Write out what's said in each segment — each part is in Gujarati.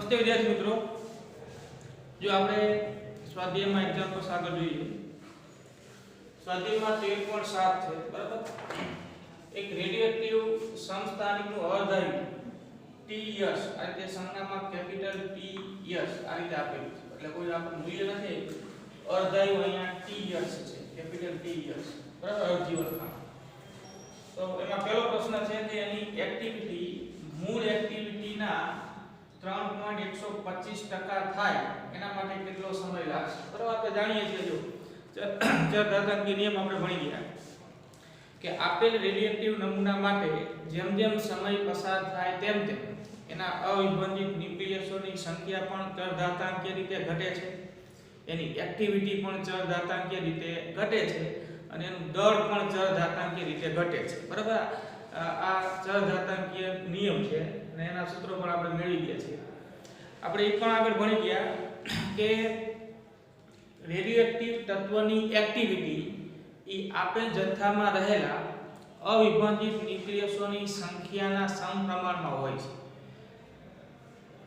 નમસ્તે વિદ્યાર્થી મિત્રો, જો આપણે સ્વાધ્યાયમાં એક્ઝામ્પલ્સ આગળ જોઈએ. સ્વાધ્યાયમાં 13.7 છે, બરાબર. એક રેડિયોએક્ટિવ સમસ્થાનિકનું અર્ધઆયુ T યસ, આ રીતે સંજ્ઞામાં કેપિટલ T યસ આ રીતે આપેલું છે. એટલે કોઈ આપણું મૂલ્ય નથી, અર્ધઆયુ અહીંયા T યસ છે, કેપિટલ T યસ, બરાબર, અર્ધજીવનકાળ. તો એમાં પહેલો પ્રશ્ન છે કે એની એક્ટિવિટી મૂળ એક્ટિવિટીના 3.125% થાય એના માટે કેટલો સમય લાગશે? બરાબર, આપણે જાણીએ છીએ, જો ચરઘાતાંકીય નિયમ આપણે ભણી ગયા કે આપેલ રેડિયોએક્ટિવ નમૂના માટે જેમ જેમ સમય પસાર થાય તેમ તેમ એના અવિભાજિત ન્યુક્લિયસોની સંખ્યા પણ ચરઘાતાંકીય રીતે ઘટે છે, એની એક્ટિવિટી પણ ચરઘાતાંકીય રીતે ઘટે છે અને એનું દળ પણ ચરઘાતાંકીય રીતે ઘટે છે. બરાબર, આ ચરઘાતાંકીય નિયમ છે અને એના સૂત્રો પણ આપણે મેળવી ગયા છીએ. આપણે એ પણ આગળ ભણી ગયા કે રેડિયોએક્ટિવ તત્વની એક્ટિવિટી એ આપેલ જથ્થામાં રહેલા અવિભાજિત ન્યુક્લિયસોની સંખ્યાના સમપ્રમાણમાં હોય છે.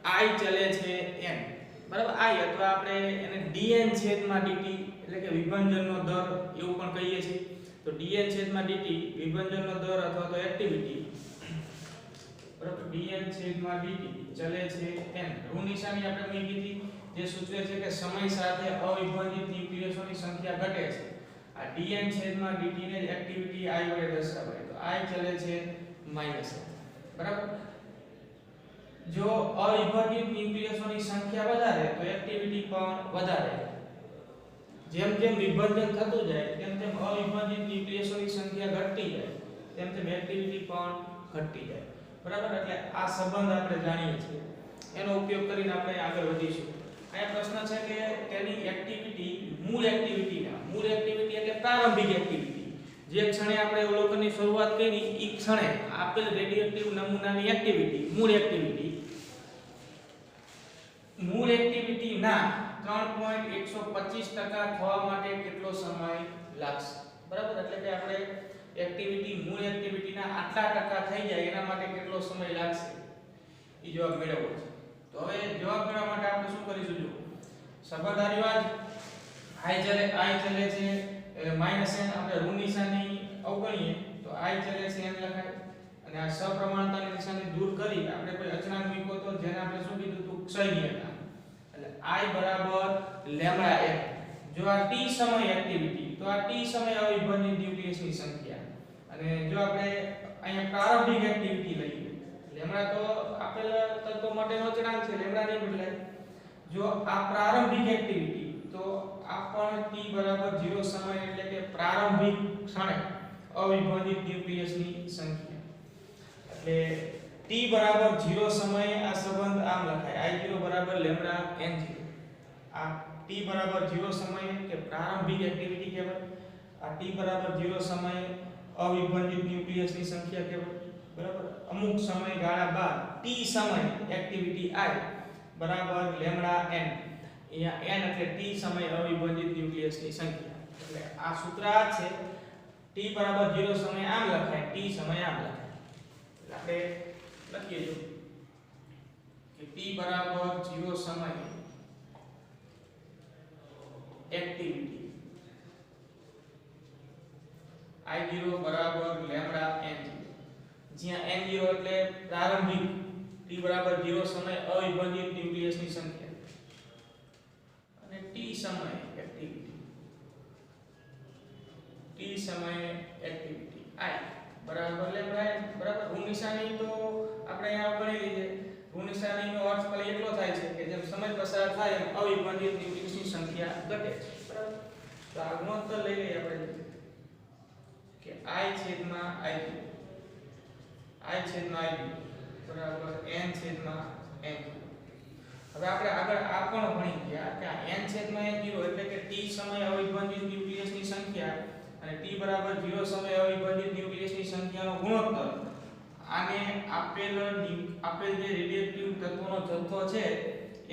I ચલે છે n, બરાબર. I અથવા આપણે એને dn છેદમાં dt એટલે કે વિભાજનનો દર એવું પણ કહીએ છીએ. તો dn છેદમાં dt વિભાજનનો દર અથવા તો એક્ટિવિટી, બરાબર, dn છેદમાં dt ચલે છે n. ઋણ નિશાની આપણે મેં કીધી જે સૂચવે છે કે સમય સાથે અવિભાજિત ન્યુક્લિયસોની સંખ્યા ઘટે છે. આ dn છેદમાં dt ને એક્ટિવિટી I વડે દર્શાવાય. તો I ચલે છે -1, બરાબર. જો અવિભાજિત ન્યુક્લિયસોની સંખ્યા વધારે તો એક્ટિવિટી પણ વધારે. જેમ જેમ વિભાજન થતું જાય તેમ તેમ અવિભાજિત ન્યુક્લિયસોની સંખ્યા ઘટતી જાય તેમ તેમ એક્ટિવિટી પણ ઘટતી જાય. બરાબર, એટલે આ સંબંધ આપણે જાણીએ છીએ, એનો ઉપયોગ કરીને આપણે આગળ વધીશું. અહીંયા પ્રશ્ન છે કે તેની એક્ટિવિટી મૂળ એક્ટિવિટી એટલે પ્રારંભિક એક્ટિવિટી, જે ક્ષણે આપણે અવલોકનની શરૂઆત કરી એ ક્ષણે આપેલ રેડિયોએક્ટિવ નમૂનાની એક્ટિવિટી મૂળ એક્ટિવિટીના 3.125% થવા માટે કેટલો સમય લાગશે? બરાબર, એટલે કે આપણે મૂળ એક્ટિવિટીના આટલા ટકા થઈ જાય એના માટે કેટલો સમય લાગશે એ જવાબ મેળવવો છે. તો હવે જવાબ મેળવવા માટે આપણે શું કરીશું? જો સંબંધ આ રિવાજ I ચલે છે -n, આપણે ઋણ નિશાની અવગણીએ તો I ચલે છે n લખાય અને આ સપ્રમાણતાની નિશાની દૂર કરી આપણે કોઈ અચળાંક મૂક્યો તો જેને આપણે શું કીધું હતું? ક્ષય નિયતાંક. એટલે I બરાબર λn. જો આ t સમય એક્ટિવિટી, તો આ t સમય અવિભાજિત ન્યુક્લિયસની સંખ્યા. અને જો આપણે અહીંયા પ્રારંભિક એક્ટિવિટી લઈએ, લેમ્ડા તો આપેલ તત્વ માટેનો અચળાંક છે, લેમ્ડા નહીં બદલાય. જો આ પ્રારંભિક એક્ટિવિટી તો આ પણ t બરાબર 0 સમય એટલે કે પ્રારંભિક ક્ષણે અવિભાજિત ન્યુક્લિયસની સંખ્યા. એટલે t બરાબર 0 સમયે આ સંબંધ આમ લખાય I0 બરાબર લેમ્ડા n0. આ t બરાબર 0 સમયે કે પ્રારંભિક એક્ટિવિટી કહેવાય, આ t બરાબર 0 સમયે અવિભાજિત ન્યુક્લિયસની સંખ્યા કહેવાય. બરાબર, અમુક સમયગાળા બાદ t સમય એક્ટિવિટી I બરાબર લેમ્ડા n. અહીંયા n એટલે t સમય અવિભાજિત ન્યુક્લિયસની સંખ્યા. એટલે આ સૂત્ર આ છે, t બરાબર 0 સમય આમ લખાય, t સમય આમ લખાય. એટલે આપણે લખીએ જો કે t બરાબર 0 સમય એક્ટિવિટી I0 બરાબર લેમ્ડા n0, જ્યાં n0 એટલે પ્રારંભિક, t બરાબર 0 સમય અવિભાજિત ન્યુક્લિયસની સંખ્યા અને t સમય એક્ટિવિટી I બરાબર લેમ્ડા n. બરાબર, ઋણ નિશાની તો આપણે અહીંયા ગણી લીધી. ઋણ નિશાનીનો અર્થ ખાલી એટલો થાય છે કે જેમ સમય પસાર થાય એમ અવિભાજિત ન્યુક્લિયસની સંખ્યા ઘટે છે. બરાબર, તો આ ગુણોત્તર લઈ લઈએ આપણે કે I છેદમાં I0 બરાબર n છેદમાં n0. હવે આપણે આગળ આ પણ ભણી ગયા કે આ n છેદમાં n0 એટલે કે t સમય અવિભાજિત ન્યુક્લિયસની સંખ્યા અને t બરાબર 0 સમય અવિભાજિત ન્યુક્લિયસની સંખ્યાનો ગુણોત્તર. આને આપેલ જે રેડિયોએક્ટિવ તત્વનો જથ્થો છે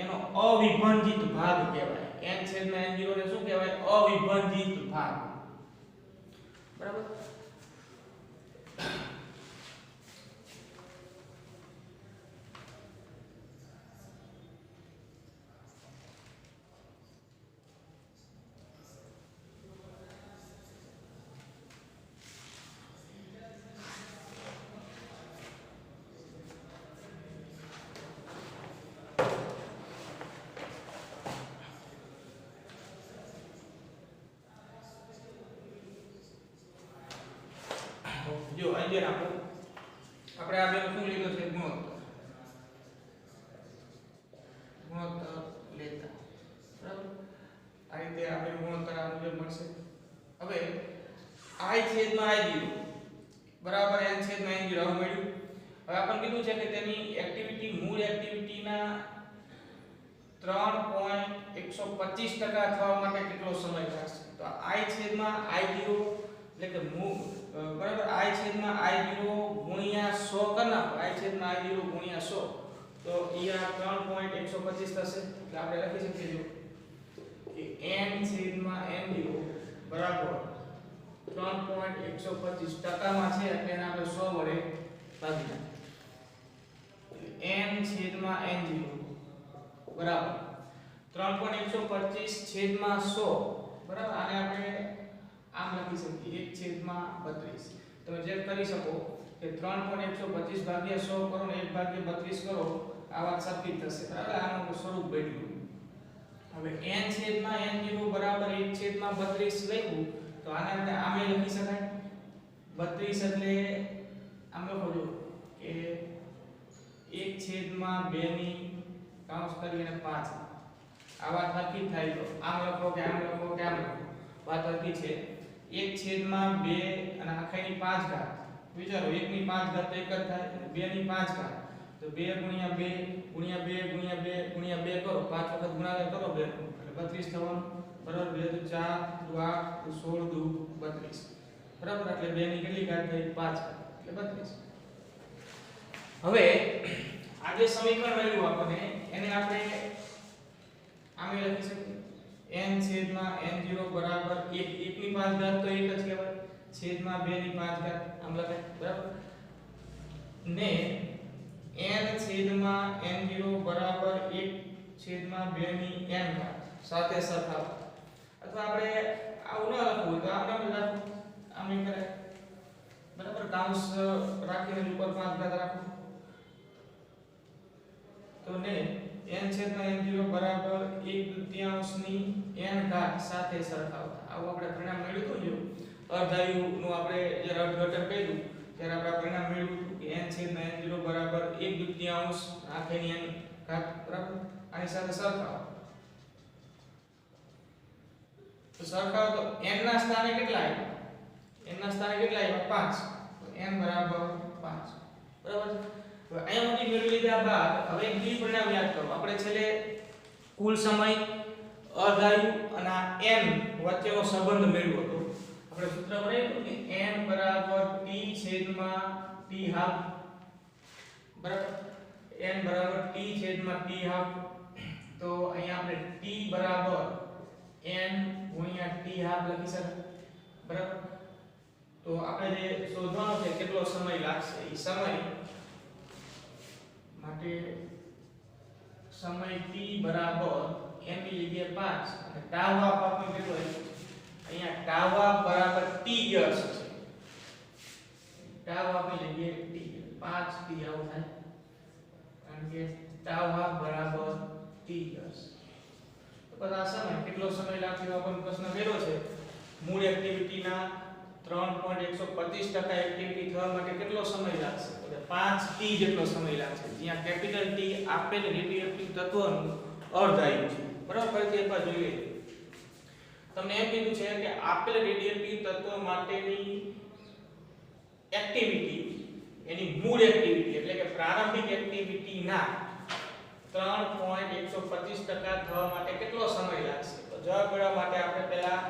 એનો અવિભાજિત ભાગ કહેવાય. n છેદમાં n0 ને શું કહેવાય? અવિભાજિત ભાગ. બરાબર, જો અહીં રાખો આપણે આ બેનો શું લીધો છે ગુણોત્તર લેતા બરાબર આ રીતે આપણે ગુણોત્તર આ મુજબ મળશે હવે I છેદમાં I0 બરાબર n છેદમાં n0 આવું મળ્યું હવે આપણે કીધું છે કે તેની એક્ટિવિટી મૂળ એક્ટિવિટીના 3.125% થવા માટે કેટલો સમય લાગશે તો I છેદમાં I0 એટલે કે બરાબર I છેદમાં I0 ગુણ્યા 100 કરી નાખો I છેદમાં I0 ગુણ્યા 100 તો એ આ 3.125 થશે એટલે આપણે લખી શકીએ જો કે n છેદમાં n0 બરાબર 3.125 ટકામાં છે એટલે એને આપણે 100 વડે ભાગી નાખીએ n છેદમાં n0 બરાબર 3.125 છેદમાં 100 બરાબર આને આપણે આમ લખી શકીએ 1 છેદમાં 32 તમે ચેક કરી શકો કે 3.125 ભાગ્યા 100 કરો ને 1 ભાગ્યા 32 કરો આ વાત સરખી થશે બરાબર આનું સ્વરૂપ બેઠું હવે n છેદમાં n0 બરાબર 1 છેદમાં 32 લખ્યું તો આને આપણે આમે લખી શકાય 32 એટલે આમ લખો જો કે 1 છેદમાં 2 ની કાઉન્સ કરીને 5 આ વાત નક્કી થાય તો આમ લખો કે આમ લખો કે આમ લખો વાત નક્કી છે 1 છેદમાં 2 અને આખાની 5 ઘાત વિચારો 1 ની 5 ઘાત તો એક જ થાય અને 2 ની 5 ઘાત તો 2 ગુણ્યા 2 ગુણ્યા 2 ગુણ્યા 2 ગુણ્યા 2 કરો 5 વખત ગુણાકાર કરો 2 એટલે 32 થવાનું બરાબર 2 તો 4 2 8 16 2 32 બરાબર એટલે 2 ની કેટલી ઘાત થઈ 5 ઘાત એટલે 32 હવે આ જે સમીકરણ મળ્યું આપણને એને આપણે આમે લખી શકીએ n છેદમાં n0 બરાબર 1 1 ની 5 ઘાત તો 1 જ કહેવાય છેદમાં 2 ની 5 ઘાત આમ લખાય બરાબર ને n છેદમાં n0 બરાબર 1 છેદમાં 2 ની n ઘાત સાથે સરખાવો અથવા આપણે આવું ન લખવું તો આપણે લખવું આમ કરે બરાબર કાઉન્સ રાખીને ઉપર 5 ઘાત રાખો તો ને n છેદમાં n0 બરાબર 1/2 ની n ઘાત સાથે સરખાવતા આવું આપણે પરિણામ મેળવ્યું હતું જો અર્ધાયુ નું આપણે જે અર્થઘટન કર્યું ત્યારે આપણે પરિણામ મેળવ્યું હતું કે n છેદમાં n0 બરાબર 1/2 આખેની n ઘાત બરાબર આની સાથે સરખાવો તો સરખાવો તો n ના સ્થાને કેટલા આવ્યા n ના સ્થાને કેટલા આવ્યા 5 તો n બરાબર 5 બરાબર હવે અહીંયા સુધી મેળવી લીધા બાદ હવે એક બીજું પરિણામ યાદ કરો આપણે છેલ્લે કુલ સમય અર્ધાયુ અને n વચ્ચેનો સંબંધ મેળવ્યો હતો આપણે સૂત્ર બનાવ્યું કે n બરાબર t છેદમાં t હાફ બરાબર n બરાબર t છેદમાં t હાફ તો અહીંયા આપણે t બરાબર n ગુણ્યા t હાફ લખી શકાય બરાબર તો આપણે જે શોધવાનો છે કેટલો સમય લાગશે એ સમય માટે સમય t બરાબર n ની જગ્યાએ 5 અને ટાઉ હાફ આપણે કેટલો અહીંયા ટાઉ હાફ બરાબર t યર્સ છે ટાઉ આપની જગ્યાએ t 5 t આવું થાય કારણ કે ટાઉ હાફ બરાબર t યર્સ તો પછી આ સમય કેટલો સમય લાગશે આપણને પ્રશ્ન કર્યો છે મૂળ એક્ટિવિટીના 3.125% એક્ટિવિટી થવા માટે કેટલો સમય લાગશે તો 5t જેટલો સમય લાગશે જ્યાં કેપિટલ T આપેલ રેડિયોએક્ટિવ તત્વનું અર્ધાયુ છે બરાબર ફરીથી એકવાર જોઈએ તમને એમ કીધું છે કે આપેલ રેડિયોએક્ટિવ તત્વ માટેની એક્ટિવિટી એની મૂળ એક્ટિવિટી એટલે કે પ્રારંભિક એક્ટિવિટીના 3.125% થવા માટે કેટલો સમય લાગશે તો જવાબ મેળવવા માટે આપણે પહેલા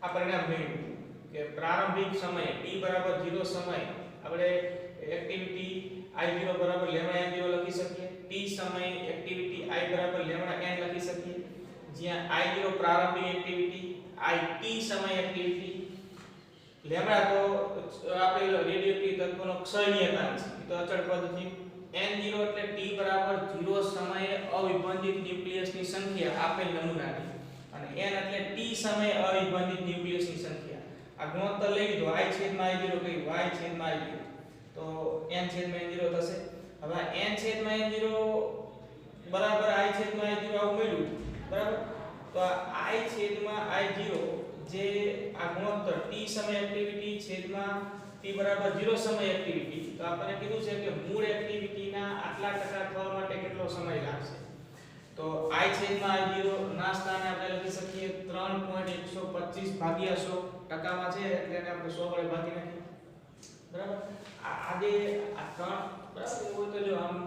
આ પરિણામ મેળવ્યું કે પ્રારંભિક સમય t બરાબર 0 સમય આપણે એક્ટિવિટી I0 બરાબર λn0 લખી શકીએ t સમય એક્ટિવિટી I બરાબર λn લખી શકીએ જ્યાં I0 પ્રારંભિક એક્ટિવિટી IT સમય એક્ટિવિટી લેમ્ડા તો આપેલ રેડિયોએક્ટિવ તત્વનો ક્ષયનિયતાંક છે તો અચળ પદ છે n0 એટલે t બરાબર 0 સમયે અવિભાજિત ન્યુક્લિયસની સંખ્યા આપેલ નમૂનાની અને n એટલે t સમયે અવિભાજિત ન્યુક્લિયસની સંખ્યા આ ગુણોત્તર લઈ લીધો I છેદમાં I0 કઈ y છેદમાં I0 તો n છેદમાં n0 થશે હવે n છેદમાં n0 બરાબર I છેદમાં I0 આવું મળ્યું બરાબર તો આ I છેદમાં I0 જે આ ગુણોત્તર t સમય એક્ટિવિટી છેદમાં t બરાબર 0 સમય એક્ટિવિટી, તો આપણે કીધું છે કે મૂળ એક્ટિવિટીના આટલા ટકા થવા માટે કેટલો સમય લાગશે. તો I છેદમાં I0 ના સ્થાને આપણે લખી શકીએ 3.125 ભાગ્યા 100 ટકામાં છે એટલે એને આપણે 100 વડે ભાગી નાખીએ. બરાબર. આજે આ 3 બરાબર હોય તો જો આમ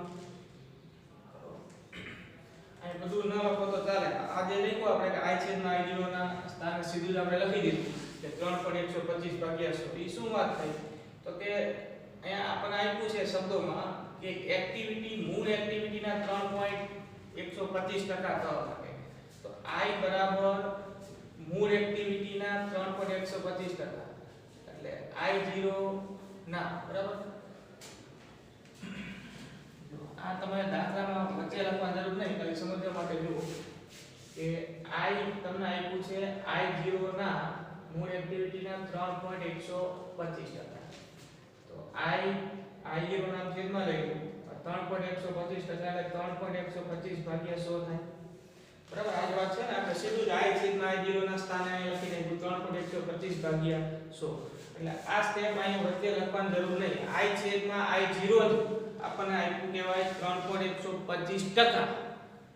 અહીં બધું ન લખો તો ચાલે. આજે લખ્યું આપણે કે I છેદમાં I0 ના સ્થાને સીધું જ આપણે લખી દીધું કે 3.125 ભાગ્યા 100. એ શું વાત થઈ તો કે અહીંયા આપણને આપ્યું છે શબ્દોમાં કે એક્ટિવિટી મૂળ એક્ટિવિટીના 3.125% થવા માટે. તો I બરાબર મૂળ એક્ટિવિટીના 3.125%. એટલે I0 ના બરાબર. આ તમે દાખલામાં વચ્ચે લખવાની જરૂર નહીં, ખાલી સમજવા માટે જુઓ કે I તમને આપ્યું છે I0 ના મૂળ એક્ટિવિટીના 3.125%. તો I0 ના છેદમાં લઈ 3.125% એટલે 3.125 ભાગ્યા 100 થાય. બરાબર. આ જ વાત છે ને, આપણે સીધું જ I છેદમાં I0 ના સ્થાને લખી દઈશું 3.125 ભાગ્યા 100. એટલે આ સ્ટેપ અહીંયા વચ્ચે લખવાની જરૂર નહીં. I છેદમાં I0 જ આપણને આપ્યું કહેવાય 3.125%,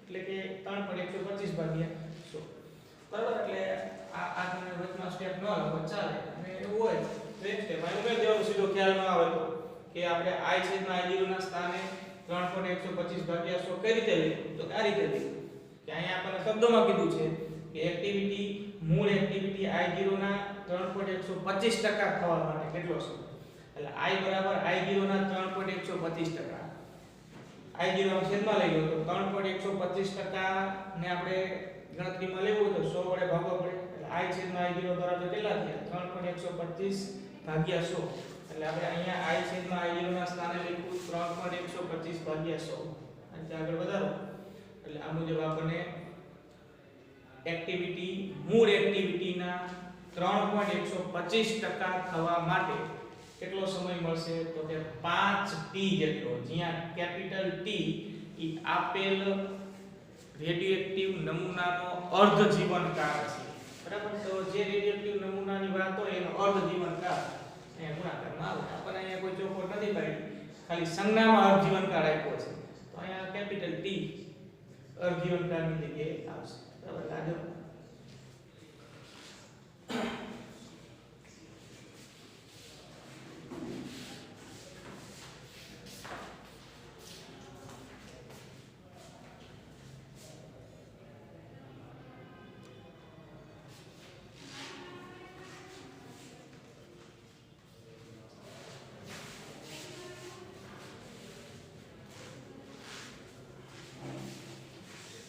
એટલે કે 3.125 ભાગ્યા 100. બરાબર. એટલે આ તમે વચમાં સ્ટેપ ન લખો ચાલે. અને એવું હોય તો એક સ્ટેપ અહીં ઉમેરી દેવાનું, સીધો ખ્યાલ ન આવે તો કે આપણે I છેદમાં I0 ના સ્થાને 3.125 ભાગ્યા 100 કઈ રીતે લખ્યું તો આ રીતે લખ્યું કે અહીંયા આપણને શબ્દોમાં કીધું છે કે એક્ટિવિટી મૂળ એક્ટિવિટી I0 ના 3.125% થવા માટે કેટલો સમય. એટલે I બરાબર I0 ના 3.125%. I0 નો છેદમાં લઈ લો તો 3.125% ને આપણે ગણતરીમાં લેવું હોય તો 100 વડે ભાગવા પડે. એટલે I છેદમાં I0 બરાબર કેટલા થયા 3.125 ભાગ્યા 100. એટલે આપણે અહીંયા I છેદમાં I0 ના સ્થાને લખ્યું 3.125 ભાગ્યા 100. અને આગળ વધારો એટલે આ મુજબ આપણને એક્ટિવિટી મૂળ એક્ટિવિટીના 3.125% થવા માટે કેટલો સમય મળશે તો કે 5t જેટલો, જ્યાં કેપિટલ T ઈ આપેલ રેડિયોએક્ટિવ નમૂનાનો અર્ધ જીવનકાળ છે. બરાબર. તો જે રેડિયોએક્ટિવ નમૂનાની વાત હોય એનો અર્ધ જીવનકાળ અહીંયા ગુણાકારમાં આવે. આપણને અહીંયા કોઈ ચોખવટ નથી પાડી, ખાલી સંજ્ઞામાં અર્ધ જીવનકાળ આપ્યો છે. તો અહીંયા કેપિટલ T અર્ધ જીવનકાળની જગ્યાએ આવશે. બરાબર. આગળ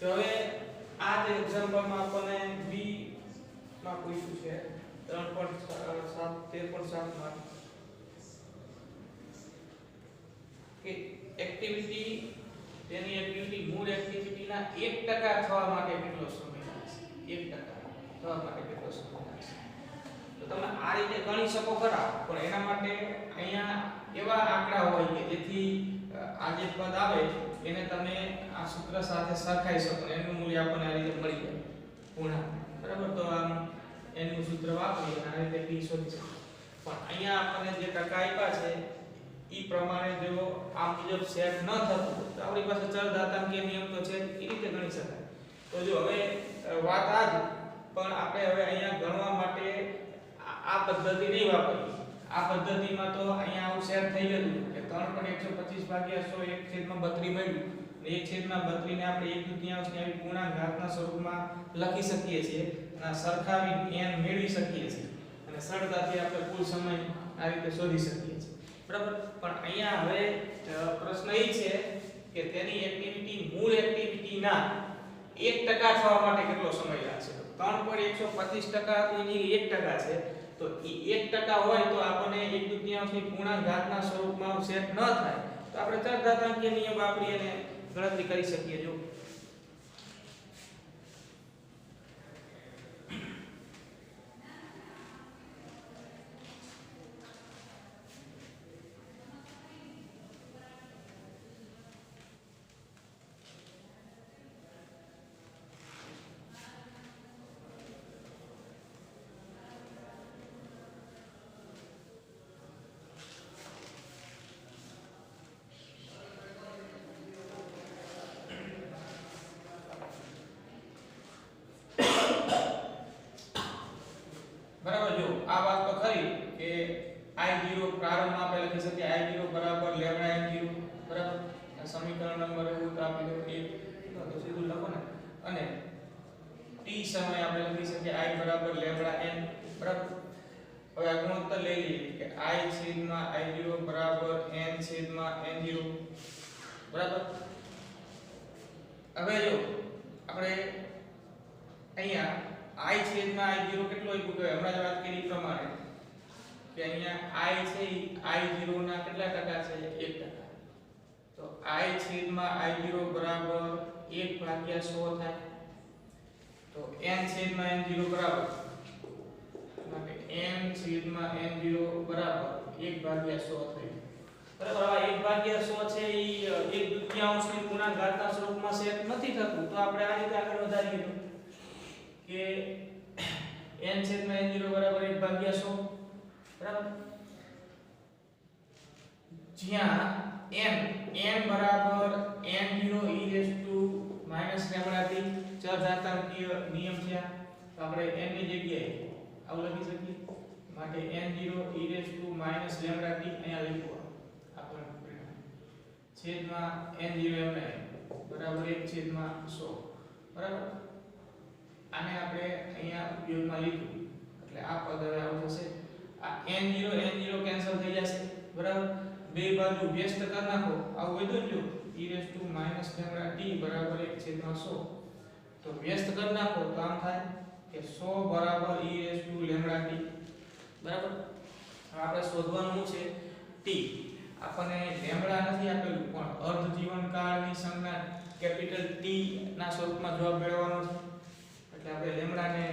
તો હવે આ જે એક્ઝામ્પલમાં આપણને B માં પૂછ્યું છે 13.7 માં કે એક્ટિવિટી તેની એક્ટિવિટી મૂળ એક્ટિવિટીના 1% થવા માટે કેટલો સમય લાગશે. 1% થવા માટે કેટલો સમય લાગશે. તો તમે આ રીતે ગણી શકો ખરા, પણ એના માટે અહીંયા એવા આંકડા હોય કે જેથી આ જે પદ આવે એને તમે આ સૂત્ર સાથે સરખાઈ શકો. એનું મૂલ્ય આપણને આ રીતે મળી જાય પૂર્ણાંક. બરાબર. તો આમ એનું સૂત્ર વાપરી અને આ રીતે p શોધી શકો. પણ અહીંયા આપણને જે ટકા આપ્યા છે ઈ પ્રમાણે જો આ મુજબ સેટ ન થતું તો આપણી પાસે ચલ ઘાતાંકીય નિયમ તો છે, એ રીતે ગણી શકાય. તો જો હવે વાત આ જ, પણ આપણે હવે અહીંયા ગણવા માટે આ પદ્ધતિ નહીં વાપરવી. આ પદ્ધતિમાં તો અહીંયા આવું સેટ થઈ ગયું કે 3.125 ભાગ્યા 100 1/32 મળ્યું. અને 1/32 ને આપણે 1/2 ની આવી પૂર્ણાંક ઘાતના સ્વરૂપમાં લખી શકીએ છીએ અને સરખાવી n મેળવી શકીએ છીએ અને સરળતાથી આપણે કુલ સમય આ રીતે શોધી શકીએ છીએ. બરાબર. પણ અહીંયા હવે પ્રશ્ન એ છે કે તેની એક્ટિવિટી મૂળ એક્ટિવિટીના 1% થવા માટે કેટલો સમય લાગશે. 3.125% તો એની 1% છે. તો એ 1% હોય તો આપણને 1/2 ની પૂર્ણાંક ઘાતના સ્વરૂપમાં સેટ ન થાય તો આપણે ચલ ઘાતાંકીય નિયમ વાપરી અને ગણતરી કરી શકીએ. જો I0 પ્રારંભમાં આપણે લખી શકીએ I0 બરાબર લેમ્ડા n0 બરાબર આ સમીકરણ નંબર એવું તો આપી દો 1 તો સીધું લખો ને અને t સમય આપણે લખી શકીએ I બરાબર લેમ્ડા n બરાબર હવે આ ગુણોત્તર લઈ લઈએ કે I છેદમાં I0 બરાબર n છેદમાં n0 બરાબર હવે જો આપણે અહીંયા I છેદમાં I0 કેટલો આપ્યું કે હમણાં જ વાત કરી પ્રમાણે કે અહીંયા I છે I0 ના કેટલા ટકા છે 1%. તો I છેદમાં I0 બરાબર 1/100 થાય તો n છેદમાં n0 બરાબર માટે n છેદમાં n0 બરાબર 1/100 થાય બરાબર આ 1/100 છે ઈ 1/2 ની પૂર્ણાંક સ્વરૂપમાં સેટ નથી થતું તો આપણે આ રીતે આગળ વધારીએ કે n છેદમાં n0 બરાબર 1/100 બરાબર જ્યાં n બરાબર n0 e raise to minus lambda t ચરઘાતાંકીય નિયમ છે તો આપણે n ની જગ્યાએ આવું લખી શકીએ માટે n0 e raise to minus lambda t અહીંયા લખવું આપણે છેદમાં n0 એમને બરાબર 1/100 બરાબર આને આપણે અહીંયા ઉપયોગમાં લીધું એટલે આ પદ હવે આવું થશે આ n0 કેન્સલ થઈ જશે બરાબર બે બાજુ વ્યસ્ત કરી નાખો આવું વધ્યું જો e raise to minus lambda t બરાબર 1/100 તો વ્યસ્ત કરી નાખો તો આમ થાય કે 100 બરાબર e raise to lambda t બરાબર હવે આપણે શોધવાનું છે t આપણને લેમ્ડા નથી આપેલું પણ અર્ધ જીવનકાળની સંજ્ઞા કેપિટલ T ના સ્વરૂપમાં જવાબ મેળવવાનો છે એટલે આપણે લેમ્ડાને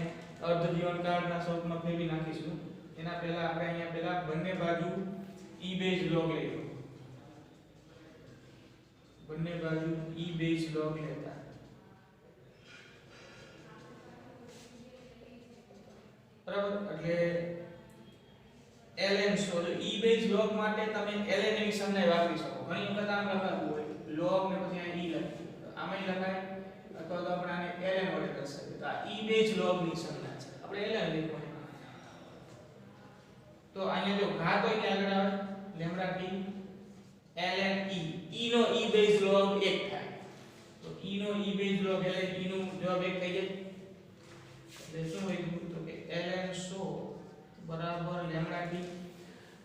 અર્ધ જીવનકાળના સ્વરૂપમાં ફેરવી નાખીશું એના પહેલા આપણે અહીંયા પહેલા બંને બાજુ e બેઝ log લઈશું બંને બાજુ e બેઝ log લેતા બરાબર એટલે ln સો e બેઝ log માટે તમે ln ની સંજ્ઞા વાપરી શકો ઘણી વખત આમ લખાતું હોય log ને પછી અહીં e લખી આમાં લખાય અથવા તો આપણે આને ln વડે દર્શાવીએ તો આ e બેઝ log ની સંજ્ઞા છે આપણે ln લખવાનું તો અહીંયા જો ઘાત હોય ને આગળ આવે lambda t ln e e નો e બેઝ log 1 થાય તો e નો e base log ln e નો જવાબ 1 થઈ જાય એટલે શું હોય તો કે ln 100 બરાબર લેમ્ડા t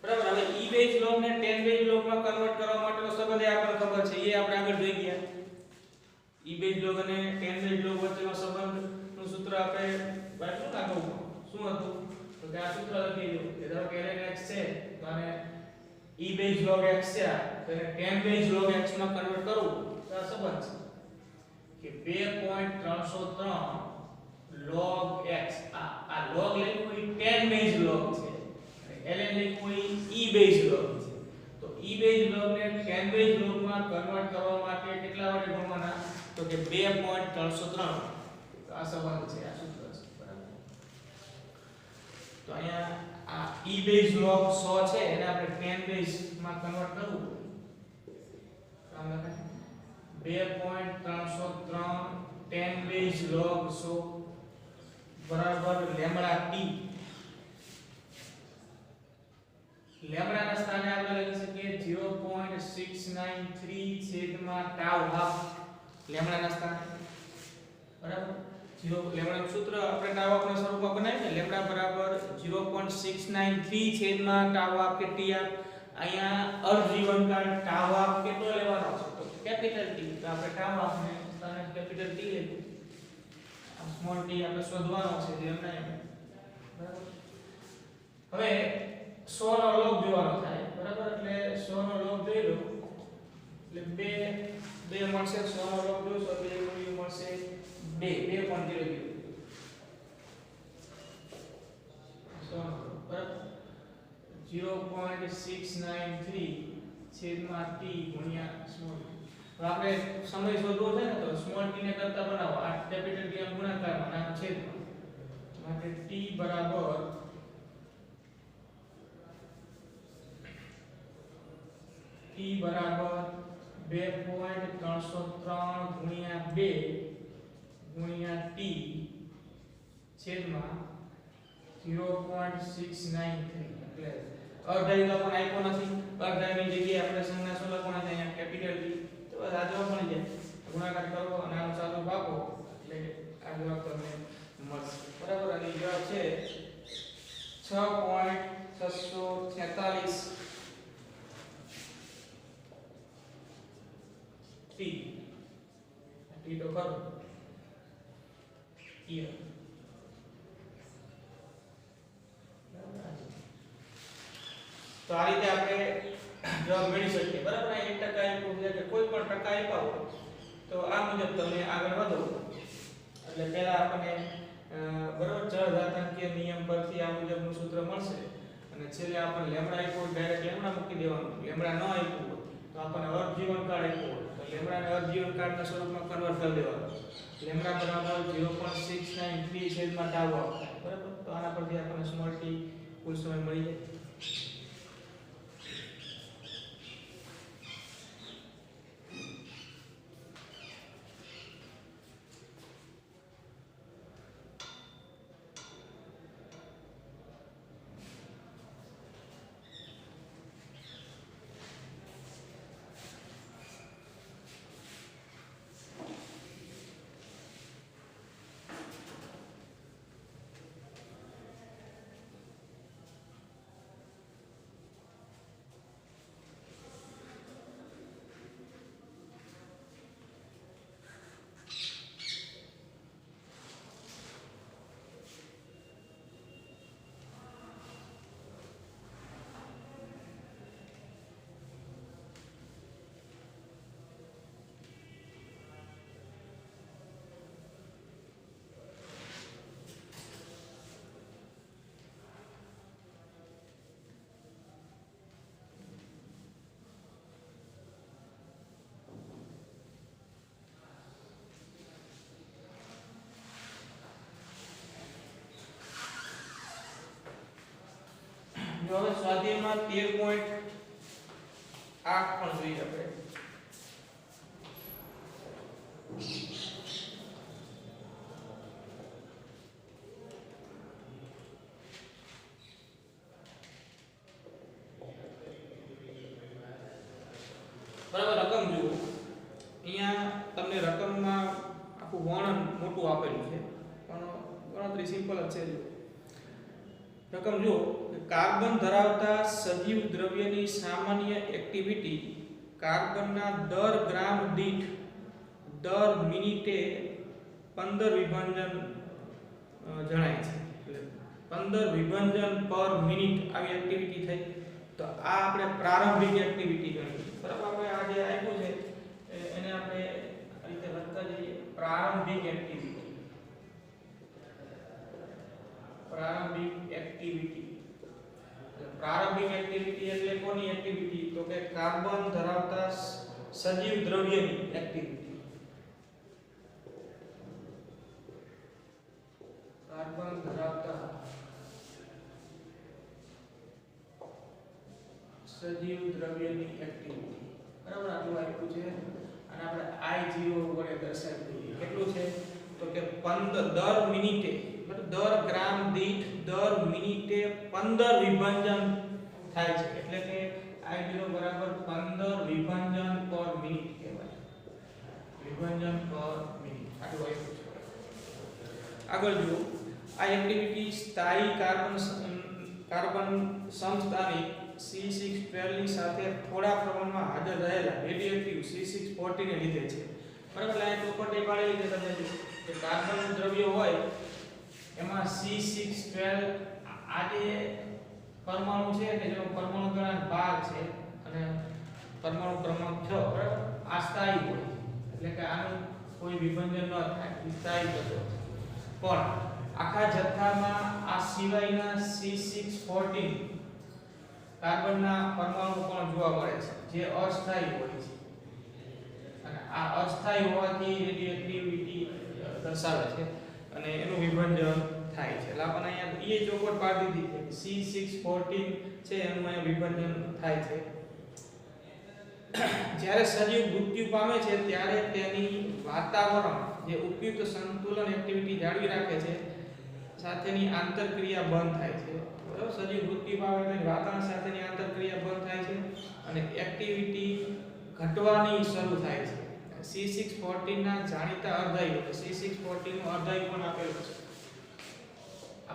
બરાબર હવે e બેઝ log ને tan બેઝ log માં કન્વર્ટ કરવા માટેનો સંબંધ આપણને ખબર છે એ આપણે આગળ જોઈ ગયા e બેઝ log અને tan બેઝ log વચ્ચેનો સંબંધનું સૂત્ર આપણે વાંચ્યું નાખવું શું હતું તો કે આ સૂત્ર લખી દો કે ધારો કે ln x છે તો આને e બેઝ log x છે તો એને tan બેઝ log x માં કન્વર્ટ કરવું તો આ સંબંધ છે કે 2.303 log x આ log લખ્યું એ tan બેઝ log છે અને ln લખ્યું એ e બેઝ log છે તો e બેઝ log ને tan બેઝ log માં કન્વર્ટ કરવા માટે કેટલા વડે ગુણવાના તો કે 2.303 તો આ સંબંધ છે આ સૂત્ર છે બરાબર તો અહીંયા આ e બેઝ log 100 છે એને આપણે tan બેઝ માં કન્વર્ટ કરવું આમ લખાય 2.303 tan બેઝ log 100 બરાબર લેમ્ડા t લેમ્ડા ના સ્થાને આપણે લખી શકીએ 0.693 છેદમાં ટાઉ હાફ લેમ્ડા ના સ્થાને બરાબર લેમ્ડા નું સૂત્ર આપણે ટાઉ આપના સ્વરૂપમાં બનાવીએ ને લેમ્ડા બરાબર 0.693 છેદમાં ટાઉ હાફ કે ટી હાફ અહીંયા અર્ધ જીવનકાળ ટાઉ હાફ કેટલો લેવાનો છે તો કેપિટલ T તો આપણે ટાઉ હાફ ને સ્થાને કેપિટલ T લઈશું આ સ્મોલ t આપણે શોધવાનો છે જે એમના બરાબર હવે 100 નો log જોવાનો થાય બરાબર એટલે 100 નો log જોઈ લો એટલે 2 મળશે 100 નો log જોઈશું એટલે મૂલ્ય મળશે 2.00 બરાબર 0.693 છેદમાં t ગુણ્યા સ્મોલ તો આપણે સમય શોધવો છે ને તો સ્મોલ t ને કરતા બનાવો આ કેપિટલ T ના ગુણાકારમાં નામ છેદમાં માટે t બરાબર t બરાબર 2.303 ગુણ્યા 2 ગુણ્યા t છેદમાં 0.693 એટલે અર્ધાયુ તો આપણને આપ્યો નથી, અર્ધાયુની જગ્યાએ આપણે સંજ્ઞા શું લખવાની છે અહીંયા કેપિટલ T. તો બસ આ જવાબ મળી જાય. ગુણાકાર કરો અને આનો સાદો ભાગો એટલે આ જવાબ તમને મળશે. બરાબર. અને જવાબ છે 6.646 T. T તો કરો here. તો આ રીતે આપણે જવાબ મેળવી શકીએ. બરાબર. 1% આપ્યું છે કે કોઈ પણ ટકા આપ્યા હોય તો આ મુજબ તમે આગળ વધો એટલે પહેલા આપણને બરાબર ચળઘાતાંકીય નિયમ પરથી આ મુજબનું સૂત્ર મળશે અને છેલ્લે આપણને લેમ્બડા આપ્યો ડાયરેક્ટ લેમ્બડા મૂકી દેવાનું. લેમ્બડા ન આપ્યું હોય તો આપણને અર્ધજીવનકાળ આપ્યો હોય તો લેમ્બડાને અર્ધજીવનકાળના સ્વરૂપમાં કન્વર્ટ કરી દેવાનું. લેમ્બડા બરાબર 0.693 છેદમાં ટાઉ આવશે. બરાબર. તો આના પરથી આપણને સ્મોલ ટી કુલ સમય મળી જાય. જો હવે સ્વાધ્યાયમાં 13.8 પણ જોઈએ આપણે. બરાબર. રકમ જુઓ. અહીંયા તમને રકમમાં આખું વર્ણન મોટું આપેલું છે પણ ગણતરી સિમ્પલ જ છે. રકમ જુઓ. કાર્બન ધરાવતા સજીવ દ્રવ્યની સામાન્ય એક્ટિવિટી કાર્બનના દર ગ્રામ દીઠ દર મિનિટે 15 વિભાજન જણાય છે. એટલે 15 વિભાજન પર મિનિટ આવી એક્ટિવિટી થઈ તો આ આપણે પ્રારંભિક એક્ટિવિટી ગણી. બરાબર. આપણે આ જે આપ્યું છે એને આપણે આ રીતે લખતા જઈએ. પ્રારંભિક એક્ટિવિટી. પ્રારંભિક એક્ટિવિટી. પ્રારંભિક એક્ટિવિટી એટલે કોની એક્ટિવિટી? તો કે કાર્બન ધરાવતા સજીવ દ્રવ્યની એક્ટિવિટી. કાર્બન ધરાવતા સજીવ દ્રવ્યની એક્ટિવિટી. બરાબર. આટલું આપ્યું છે અને આપણે I0 વડે દર્શાવી દઈએ. કેટલું છે? તો કે 15 દર મિનિટે દર ગ્રામ દીઠ દર મિનિટે 15 વિભાજન થાય છે. એટલે કે I0 બરાબર 15 વિભાજન પર મિનિટ કહેવાય. વિભાજન પર મિનિટ. આટલું આપ્યું છે. આગળ જુઓ. આ એક્ટિવિટી સ્થાયી કાર્બન સમસ્થાનિક C612 ની સાથે થોડા પ્રમાણમાં હાજર રહેલા રેડિયોએક્ટિવ C614 ને લીધે છે. બરાબર. આ પ્રોપર્ટી પાડેલી છે તમને કે કાર્બન દ્રવ્ય હોય એમાં C612 આ જે પરમાણુ છે કે જેનો પરમાણુ ગણાંક 12 છે અને પરમાણુ ક્રમાંક 6. બરાબર. આ સ્થાયી હોય એટલે કે આનું કોઈ વિભાજન ન થાય. સ્થાયી તત્વ પણ આખા જથ્થામાં આ સિવાયના C614 કાર્બનના પરમાણુ પણ જોવા મળે છે જે અસ્થાયી હોય છે અને આ અસ્થાયી હોવાથી રેડિયોએક્ટિવિટી દર્શાવે છે અને એનું વિભાજન થાય છે. એટલે આપણને અહીંયા એ ચોખવટ પાડી દીધી છે C614 છે એનું અહીંયા વિભાજન થાય છે. જ્યારે સજીવ મૃત્યુ પામે છે ત્યારે તેની વાતાવરણ જે ઉપયુક્ત સંતુલન એક્ટિવિટી જાળવી રાખે છે સાથેની આંતરક્રિયા બંધ થાય છે. બરાબર સજીવ મૃત્યુ પામે એટલે વાતાવરણ સાથેની આંતરક્રિયા બંધ થાય છે અને એક્ટિવિટી ઘટવાની શરૂ થાય છે. C614 ના જાણીતા અર્ધાયુ C614 નું અર્ધાયુ પણ આપેલું છે.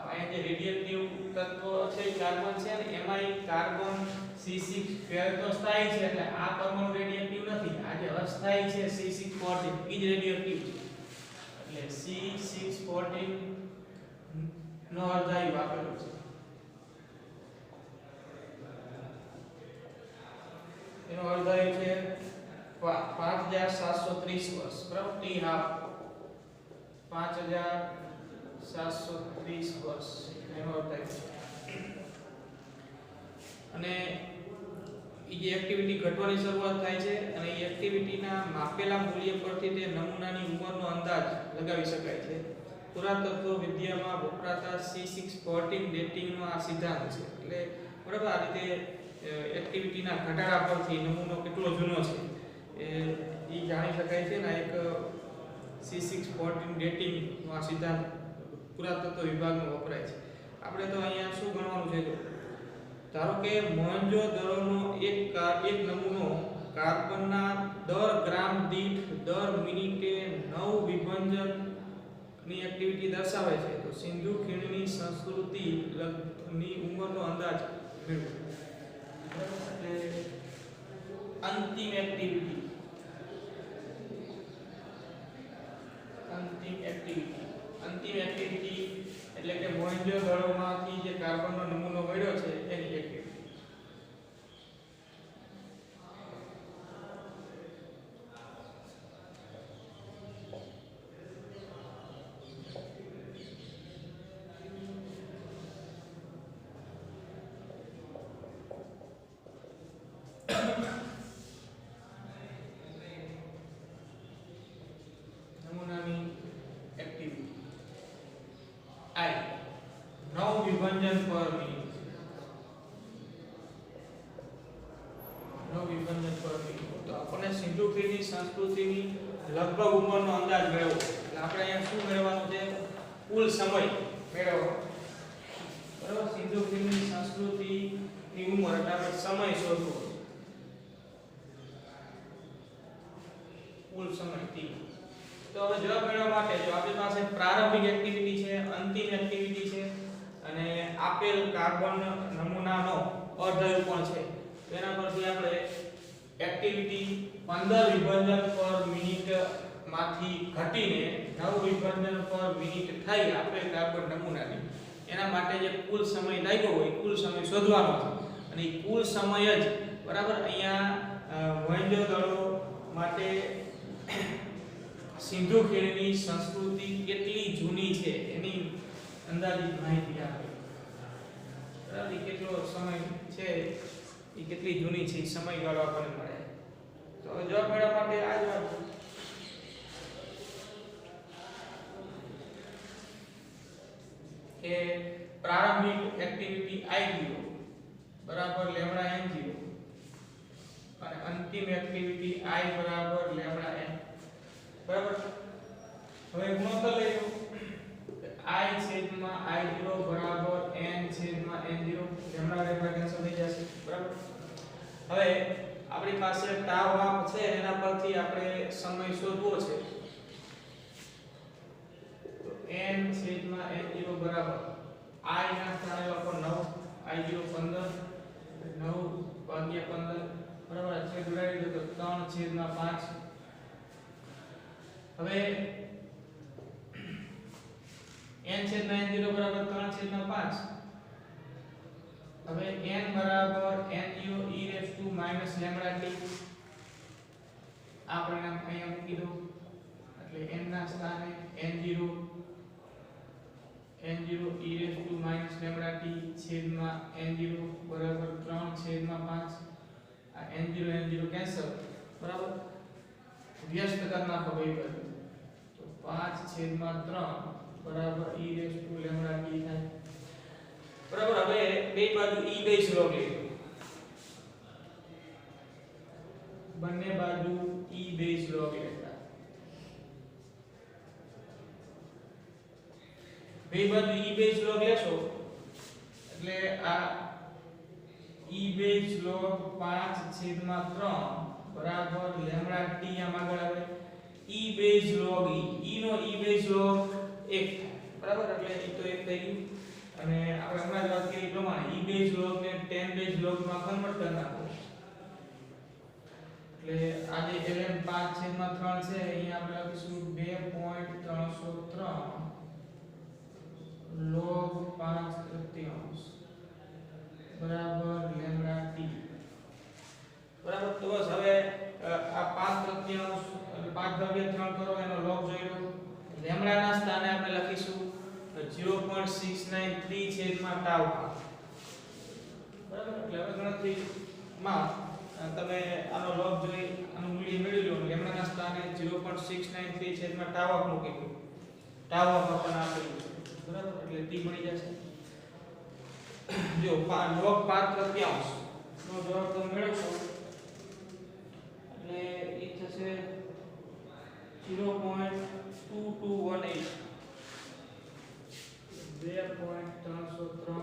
અહીંયા જે રેડિયેટિવ તત્વ છે કાર્બન છે ને એમાંય કાર્બન C6 ફેર તો સ્થાયી છે એટલે આ પરમાણુ રેડિયેટિવ નથી. આ જે અસ્થાયી છે C614 ઈ જ રેડિયેટિવ છે. એટલે C614 નો અર્ધાયુ આપેલો છે. એનો અર્ધાયુ છે 5730 વર્ષ બરાબર T હાફ 5730 વર્ષ એનો અર્ધાયુ છે. અને એ જે એક્ટિવિટી ઘટવાની શરૂઆત થાય છે અને એ એક્ટિવિટીના માપેલા મૂલ્ય પરથી તે નમૂનાની ઉંમરનો અંદાજ લગાવી શકાય છે. પુરાતત્વ વિદ્યામાં વપરાતા C614 ડેટિંગનો આ સિદ્ધાંત છે. એટલે બરાબર આ રીતે એક્ટિવિટીના ઘટાડા પરથી નમૂનો કેટલો જૂનો છે એ જાણી શકાય છે ને. એક C614 ડેટિંગનો આ સિદ્ધાંત પુરાતત્વ વિભાગમાં વપરાય છે. આપણે તો અહીંયા શું ગણવાનું છે? ધારો કે મોહેન્જો-દરોનો એક નમૂનો કાર્બનના દર ગ્રામ દીઠ દર મિનિટે 9 વિભંજનની એક્ટિવિટી દર્શાવે છે તો સિંધુ ખીણની સંસ્કૃતિની ઉંમરનો અંદાજ મેળવો. એટલે અંતિમ એક્ટિવિટી એટલે કે મોહેન્જો-દરોમાંથી જે કાર્બનનો નમૂનો મળ્યો છે એની એક્ટિવિટી. નમૂનાની એક્ટિવિટી I 9 વિભંજન પર મિનિટ 9 વિભંજન પર મિનિટ. તો આપણને સિંધુ ખીણની સંસ્કૃતિની લગભગ ઉંમરનો અંદાજ મેળવવો. એટલે આપણે અહીંયા શું મેળવવાનું છે? કુલ સમય મેળવવાનો. બરાબર સિંધુ ખીણની સંસ્કૃતિની ઉંમર એટલે આપણે સમય શોધવો. કુલ સમય T. તો હવે જવાબ મેળવવા માટે જો આપણી પાસે પ્રારંભિક એક્ટિવિટી છે, અંતિમ એક્ટિવિટી છે અને આપેલ કાર્બન નમૂનાનો અર્ધાયુ પણ છે. તેના પરથી આપણે એક્ટિવિટી 15 વિભંજન પર મિનિટ માંથી ઘટીને 9 વિભંજન પર મિનિટ થઈ આપેલ કાર્બન નમૂનાની એના માટે જે કુલ સમય લાગ્યો હોય કુલ સમય શોધવાનો છે. અને એ કુલ સમય જ બરાબર અહીંયા મોહેન્જો-દડો માટે સિંધુ ખીણની સંસ્કૃતિ કેટલી જૂની છે એની અંદાજિત માહિતી આપે. બરાબર કેટલો સમય છે એ કેટલી જૂની છે એ સમયગાળો આપણને મળે. તો જવાબ મેળવવા માટે આ જવાબ કે પ્રારંભિક એક્ટિવિટી I0 બરાબર લેમ્ડા n0 અને અંતિમ એક્ટિવિટી I બરાબર લેમ્ડા n. બરાબર હવે ગુણોત્તર લઈ લો. I છેદમાં I0 બરાબર n છેદમાં n0 લેમ્ડા લેમ્ડા કેન્સલ થઈ જશે. બરાબર હવે આપણી પાસે ટાવ માપ છે એના પરથી આપણે સમય શોધવો છે. તો n છેદમાં n0 બરાબર I ના સ્થાને લખો 9 I0 15 9 ભાગ્યા 15 બરાબર આ છેદ ઉડાડી દો તો 3 છેદમાં 5. હવે n છેદમાં n0 બરાબર 3 છેદમાં 5. હવે n બરાબર nu e raised to minus lambda t આ પરિણામ અહીંયા મૂકી દો. એટલે n ના સ્થાને n0 e raised to minus lambda t છેદમાં n0 બરાબર 3 છેદમાં 5. આ n0 કેન્સલ. બરાબર વ્યસ્ત કરી નાખો બે બાજુ તો 5 છેદમાં 3 બરાબર e raised to lambda t થાય. બરાબર હવે બે બાજુ e બેઝ log લેજો. બંને બાજુ e બેઝ log લેતા બે બાજુ e બેઝ log લેશો એટલે આ e બેઝ log 5/3 બરાબર લેમ્ડા t આમ આગળ આવે e બેઝ log e નો e બેઝ log 1 બરાબર એટલે એ તો 1 થઈ ગયું અને આપણે હમણાં જ વાત કરી પ્રમાણે e બેઝ log ને 10 બેઝ log માં કન્વર્ટ કરી નાખો એટલે આ જે ln 5/3 છે અહીંયા આપણે લખીશું 2.303 log 5/3 બરાબર લેમ્ડા t બરાબર તો બસ હવે આ 5/3 એટલે 5/3 કરો એનો log જોઈ લો લેમ્ડા ના સ્થાને આપણે લખીશું 0.693 છેદમાં ટાઉ બરાબર એટલે હવે ગણતરીમાં તમે આનો log જોઈ આનું મૂલ્ય મેળવી લો લેમ્ડા ના સ્થાને 0.693 છેદમાં ટાઉ મૂકી દો ટાઉ આપણને આપેલું છે બરાબર એટલે t મળી જશે જો log 5/3 નો જવાબ તમે મેળવશો એટલે એ થશે 0.2218 2.303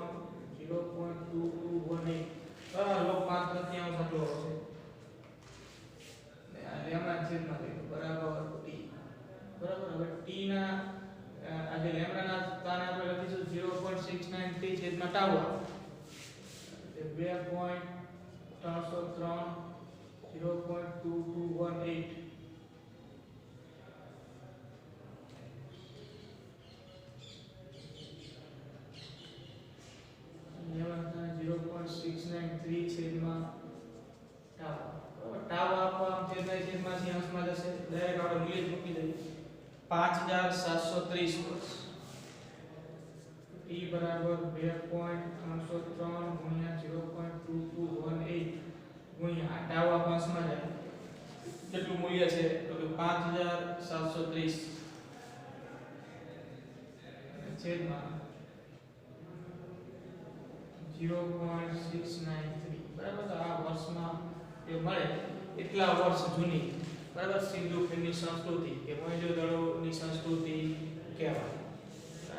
0.2218 log 5/3 આટલો હશે આ લેમ્ડા છેદમાં થઈ બરાબર t બરાબર હવે t ના આજે લેમ્ડા ના સ્થાને આપણે લખીશું 0.693 છેદમાં ટાઉ એટલે 2.303 0.2218 0.693 છેદમાં ટાઉ ટાઉ આપવા છેદમાં થી અંશમાં જશે ડાયરેક્ટ આપણે મૂલ્ય જ મૂકી દઈએ 5730 વર્ષ t બરાબર 2.303 ગુણ્યા 0.2218 ગુણ્યા ટાઉ આપવા અંશમાં જાય કેટલું મૂલ્ય છે તો કે 5730 છેદમાં 0.693 બરાબર તો આ વર્ષમાં એ મળે એટલા વર્ષ જૂની બરાબર સિંધુ ખીણની સંસ્કૃતિ કે મોહેંજો-દડોની સંસ્કૃતિ કહેવાય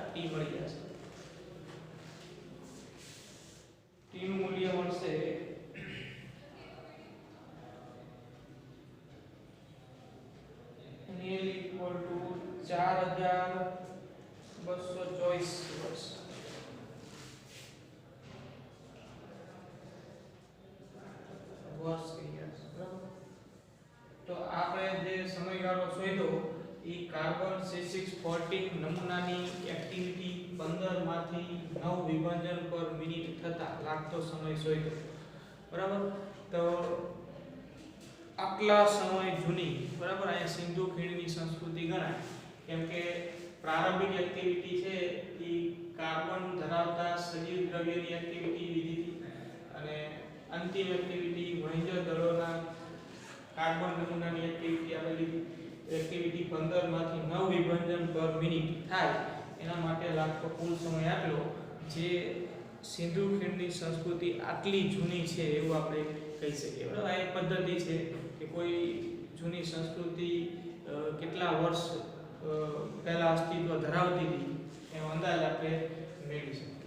ટી મળી જશે ટી નું મૂલ્ય મળશે nearly equal to 4224 વર્ષ વર્ષ કહીએ બરાબર તો આપણે જે સમયગાળો શોધ્યો એ કાર્બન C614 નમૂનાની એક્ટિવિટી 15 માંથી 9 વિભાજન પર મિનિટ થતા લાગતો સમય શોધ્યો બરાબર તો આટલા સમય જૂની બરાબર આ સિંધુ ખીણની સંસ્કૃતિ ગણાય કેમ કે પ્રારંભિક એક્ટિવિટી છે એ કાર્બન ધરાવતા સજીવ દ્રવ્યની એક્ટિવિટી લીધી હતી અને અંતિમ એક્ટિવિટી મોહેંજો-દડોના કાર્બન નમૂનાની એક્ટિવિટી આવેલી એક્ટિવિટી 15 માંથી 9 વિભાજન પર મિનિટ થાય એના માટે લાગતો કુલ સમય આટલો જે સિંધુ ખીણની સંસ્કૃતિ આટલી જૂની છે એવું આપણે કહી શકીએ બરાબર આ એક પદ્ધતિ છે કે કોઈ જૂની સંસ્કૃતિ કેટલા વર્ષ પહેલા અસ્તિત્વ ધરાવતી હતી એનો અંદાજ આપણે મેળવી શકીએ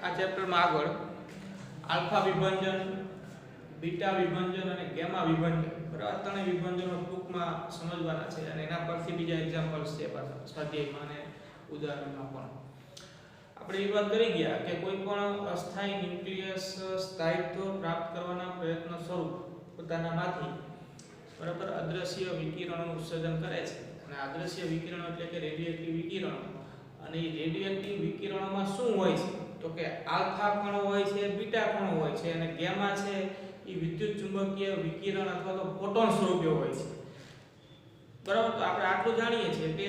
આ ચેપ્ટરમાં આગળ આલ્ફા વિભાજન, બીટા વિભાજન અને ગામા વિભાજન, બરાબર, ત્રણેય વિભાજનો ટૂંકમાં સમજવાના છે અને એના પરથી બીજા એક્ઝામ્પલ્સ છે પાછા સ્વાધ્યાયમાં અને ઉદાહરણમાં પણ. આપણે એ વાત કરી ગયા કે કોઈ પણ અસ્થાયી ન્યુક્લિયસ સ્થાયિત્વ પ્રાપ્ત કરવાના પ્રયત્ન સ્વરૂપ પોતાનામાંથી, બરાબર, અદ્રશ્ય વિકિરણોનું ઉત્સર્જન કરે છે. અને અદ્રશ્ય વિકિરણો એટલે કે રેડિયોએક્ટિવ વિકિરણો. અને એ રેડિયોએક્ટિવ વિકિરણોમાં શું હોય છે તો કે આલ્ફા કણો હોય છે, બીટા કણો હોય છે અને ગામા છે એ વિદ્યુત ચુંબકીય વિકિરણ અથવા તો ફોટોન સ્વરૂપે હોય છે. બરાબર, તો આપણે આટલું જાણીએ છીએ કે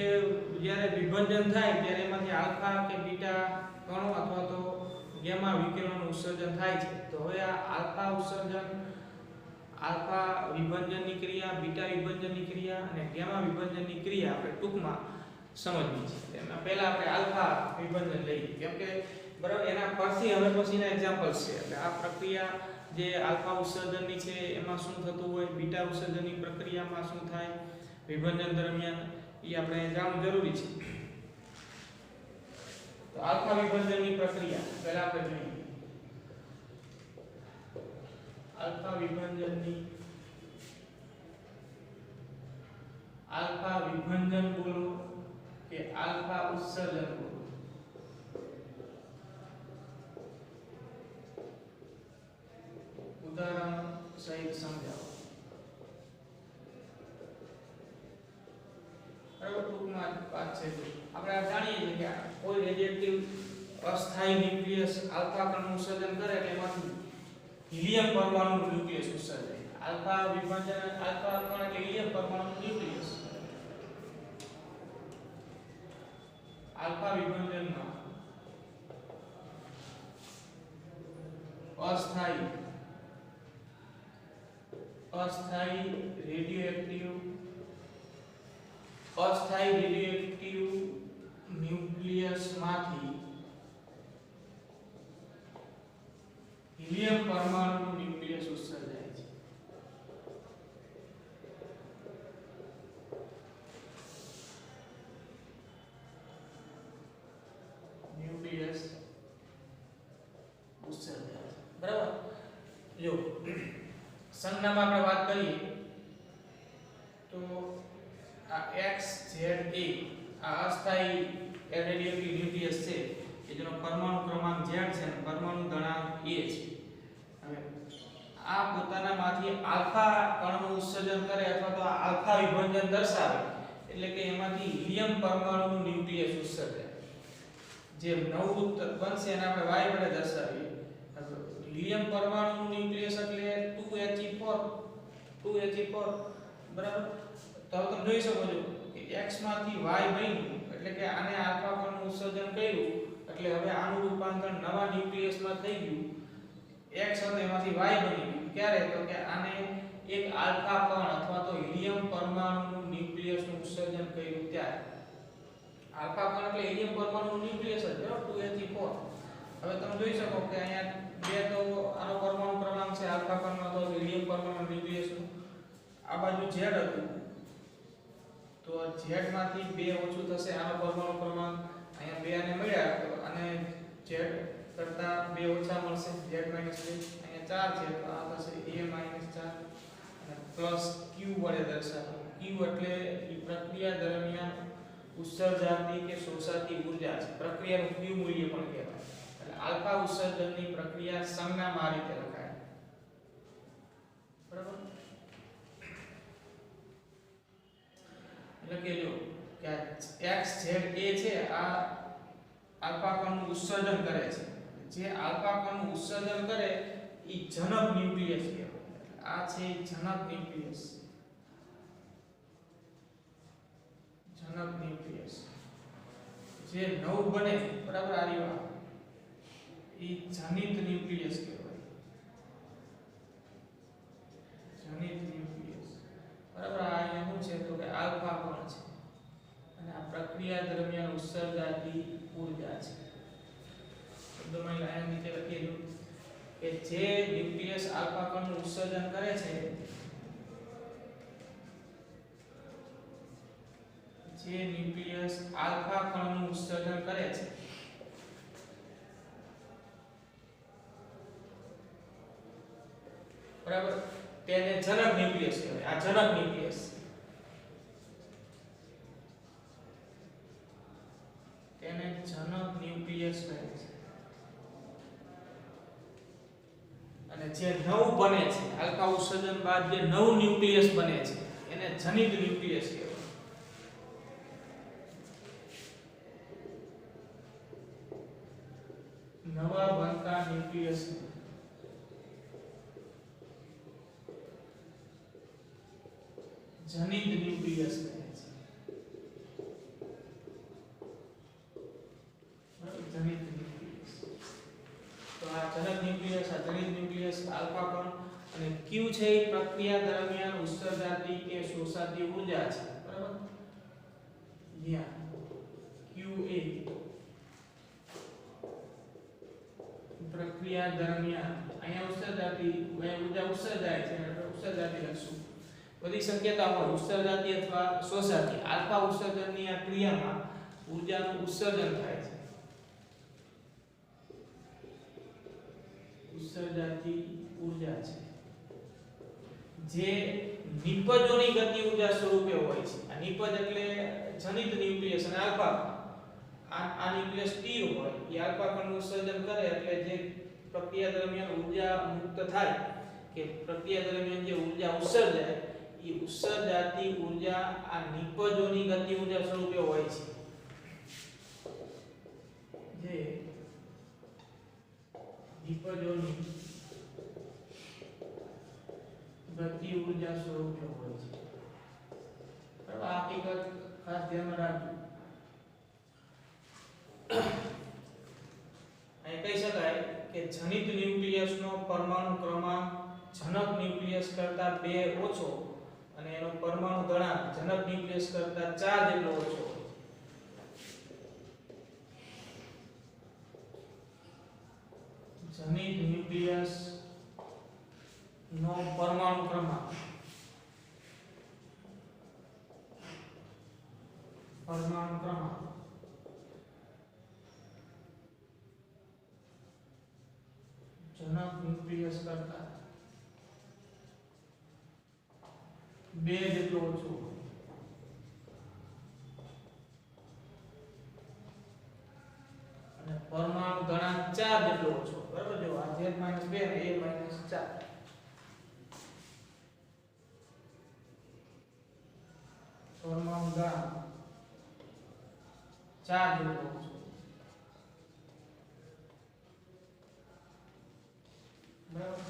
જ્યારે વિભાજન થાય ત્યારે એમાંથી આલ્ફા કે બીટા કણો અથવા તો ગામા વિકિરણોનું ઉત્સર્જન થાય છે. તો હવે આ આલ્ફા ઉત્સર્જન, આલ્ફા વિભાજનની ક્રિયા, બીટા વિભાજનની ક્રિયા અને ગામા વિભાજનની ક્રિયા આપણે ટૂંકમાં સમજવી છે. એમાં પહેલા આપણે આલ્ફા વિભાજન લઈએ કેમ કે, બરાબર, એના પરથી હવે પછીના એક્ઝામ્પલ્સ છે. એટલે આ પ્રક્રિયા જે આલ્ફા ઉત્સર્જનની છે એમાં શું થતું હોય, બીટા ઉત્સર્જનની પ્રક્રિયામાં શું થાય વિભાજન દરમિયાન, એ આપણે જાણવું જરૂરી છે. તો આલ્ફા વિભાજનની પ્રક્રિયા પહેલા આપણે જોઈએ. આલ્ફા વિભાજન બોલો કે આલ્ફા ઉત્સર્જન બોલો. ઉદાહરણ સહિત સમજાવો. બરાબર, ટૂંકમાં વાત છે. આપણે આ જાણીએ છીએ કે કોઈ રેડિયોએક્ટિવ અસ્થાયી ન્યુક્લિયસ આલ્ફા કણનું ઉત્સર્જન કરે એટલે એમાંથી હિલિયમ પરમાણુનું ન્યુક્લિયસ ઉત્સર્જાય. આલ્ફા વિભાજન, આલ્ફા કણ એટલે હિલિયમ પરમાણુનું ન્યુક્લિયસ. આલ્ફા વિભાજનમાં અસ્થાયી રેડિયોએક્ટિવ ન્યુક્લિયસમાંથી હિલિયમ પરમાણુનું ન્યુક્લિયસ ઉત્સર્જાય છે. ન્યુક્લિયસ ઉત્સર્જાય, બરાબર. જો સંજ્ઞામાં આપણે વાત કરીએ તો આ XZA આ અસ્થાયી રેડિયોએક્ટિવ ન્યુક્લિયસ છે કે જેનો પરમાણુ ક્રમાંક Z છે અને પરમાણુ દળાંક A છે. હવે આ પોતાનામાંથી આલ્ફા કણનું ઉત્સર્જન કરે અથવા તો આલ્ફા વિભાજન દર્શાવે એટલે કે એમાંથી હિલિયમ પરમાણુનું ન્યુક્લિયસ ઉત્સર્જાય. જે નવું બનશે એને આપણે Y વડે દર્શાવીએ. હિલિયમ પરમાણુનું ન્યુક્લિયસ એટલે 2He4, બરાબર. તો હવે તમે જોઈ શકો છો કે X માંથી Y બન્યું એટલે કે આને આલ્ફા કણનું ઉત્સર્જન કર્યું એટલે હવે આનું રૂપાંતર નવા ન્યુક્લિયસમાં થઈ ગયું. X હતો એમાંથી Y બની ગયું. ક્યારે? તો કે આને એક આલ્ફા કણ અથવા તો હિલિયમ પરમાણુનું ન્યુક્લિયસનું ઉત્સર્જન કર્યું ત્યારે. આલ્ફા કણ એટલે હિલિયમ પરમાણુનું ન્યુક્લિયસ જ, બરાબર, 2He4. હવે તમે જોઈ શકો કે અહીંયા બે તો આનો પરમાણુ ક્રમાંક છે આલ્ફા કણનો તો હિલિયમ પરમાણુ ન્યુક્લિયસનું. આ બાજુ Z હતું તો Z માંથી 2 ઓછું થશે આનો પરમાણુ ક્રમાંક. અહીંયા 2 આને મળ્યા તો આને Z કરતા 2 ઓછા મળશે, Z - 2. અહીંયા 4 છે તો આ થશે A - 4 અને પ્લસ Q વડે દર્શાવો. Q એટલે એ પ્રક્રિયા દરમિયાન ઉત્સર્જાતી કે શોષાતી ઊર્જા છે. પ્રક્રિયાનું Q મૂલ્ય પણ કહેવાય. એટલે આલ્ફા ઉત્સર્જનની પ્રક્રિયા સંજ્ઞામાં આ રીતે લખાય, બરાબર. એટલે કે જો કે XZA છે આ આલ્ફા કણનું ઉત્સર્જન કરે છે. જે આલ્ફા કણનું ઉત્સર્જન કરે એ જનક ન્યુક્લિયસ કહેવાય. આ છે જનક ન્યુક્લિયસ. જે નવું બને, બરાબર, આ રીવા એ જનિત ન્યુક્લિયસ કહેવાય. જનિત ન્યુક્લિયસ, બરાબર. આ અહીંયા શું છે તો કે આલ્ફા કણ છે અને આ પ્રક્રિયા દરમિયાન ઉત્સર્જાતી ઊર્જા છે. શબ્દમાં અહીંયા નીચે લખેલું કે જે ન્યુક્લિયસ આલ્ફા કણનું ઉત્સર્જન કરે છે, જે ન્યુક્લિયસ આલ્ફા કણનું ઉત્સર્જન કરે છે બરાબર, તેને જનક ન્યુક્લિયસ કહેવાય. આ જનક ન્યુક્લિયસ, તેને જનક ન્યુક્લિયસ કહે છે. અને જે નવું બને છે આલ્ફા ઉત્સર્જન બાદ જે નવું ન્યુક્લિયસ બને છે એને જનિત ન્યુક્લિયસ કહેવાય. નવા બનતા ન્યુક્લિયસ જનિત ન્યુક્લિયસ કહે છે. જનિત ન્યુક્લિયસ. તો આ જનક ન્યુક્લિયસ, આ જનિત ન્યુક્લિયસ, આલ્ફા કણ અને ક્યુ છે એ પ્રક્રિયા દરમિયાન ઉત્સર્જાતી કે શોષાતી ઊર્જા છે. બરાબર, જ્યાં ક્યુ એ પ્રક્રિયા દરમિયાન અહીંયા ઉત્સર્જાતી ઊર્જા ઉત્સર્જાય છે એટલે ઉત્સર્જાતી લખશું. બધી શક્યતા હોય ઉત્સર્જાતી અથવા શોષાતી. આલ્ફા ઉત્સર્જનની આ ક્રિયામાં ઊર્જાનું ઉત્સર્જન થાય છે. ઉત્સર્જાતી ઊર્જા છે જે નિપજોની ગતિ ઊર્જા સ્વરૂપે હોય છે. આ નિપજ એટલે જનિત ન્યુક્લિયસ અને આલ્ફા. આ ન્યુક્લિયસ સ્થિર હોય એ આલ્ફા કણનું ઉત્સર્જન કરે એટલે જે પ્રક્રિયા દરમિયાન ઊર્જા મુક્ત થાય કે પ્રક્રિયા દરમિયાન જે ઊર્જા ઉત્સર્જાય એ ઉત્સર્જાતી ઊર્જા આ નિપજોની ગતિ ઊર્જા સ્વરૂપે હોય છે. જે નિપજોની ગતિ ઊર્જા સ્વરૂપે હોય છે. બરાબર, આ હકીકત ખાસ ધ્યાનમાં રાખજો. અહીં કહી શકાય કે જનિત ન્યુક્લિયસનો પરમાણુ ક્રમાંક જનક ન્યુક્લિયસ કરતા 2 ઓછો અને એનો પરમાણુ ગણાંક જનક ન્યુક્લિયસ કરતા 4 જેટલો ઓછો. જનિત ન્યુક્લિયસ નો પરમાણુ ક્રમાંક જનક ન્યુક્લિયસ કરતા 2 જેટલો ઓછો. અને પરમાણુ ગણાંક 4 જેટલો ઓછો. બરાબર, જો આ z - 2 અને a - 4. પરમાણુ ગણાંક 4 જેટલો ઓછો. બરાબર,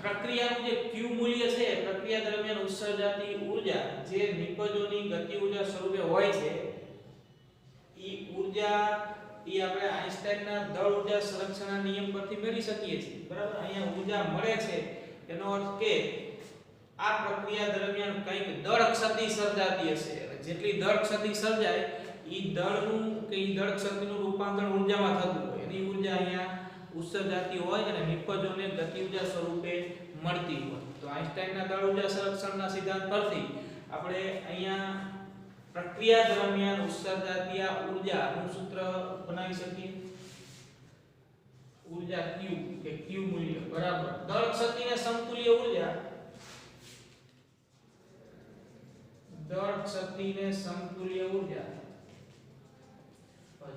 પ્રક્રિયાનું જે q મૂલ્ય છે પ્રક્રિયા દરમિયાન ઉત્સર્જાતી ઊર્જા જે નિપજોની ગતિ ઊર્જા સ્વરૂપે હોય છે ઈ ઊર્જા ઈ આપણે આઈન્સ્ટાઈનના દળ ઊર્જા સંરક્ષણના નિયમ પરથી મેળવી શકીએ છીએ. બરાબર, અહીંયા ઊર્જા મળે છે એનો અર્થ કે આ પ્રક્રિયા દરમિયાન કંઈક દળ ક્ષતિ સર્જાતી હશે. જેટલી દળ ક્ષતિ સર્જાય ઈ દળનું કે ઈ દળ ક્ષતિનું રૂપાંતર ઊર્જામાં થતું હોય. એની ઊર્જા અહીંયા ઉત્સર્જાતી હોય અને નિપજોને ગતિ ઊર્જા સ્વરૂપે મળતી હોય. તો આઈન્સ્ટાઈનના દળ ઊર્જા સંરક્ષણના સિદ્ધાંત પરથી આપણે અહીંયા પ્રક્રિયા દરમિયાન ઉત્સર્જાતી આ ઊર્જાનું સૂત્ર બનાવી શકીએ. ઊર્જા Q કે Q મૂલ્ય બરાબર દળ ક્ષતિને સમતુલ્ય ઊર્જા, દળ ક્ષતિને સમતુલ્ય ઊર્જા.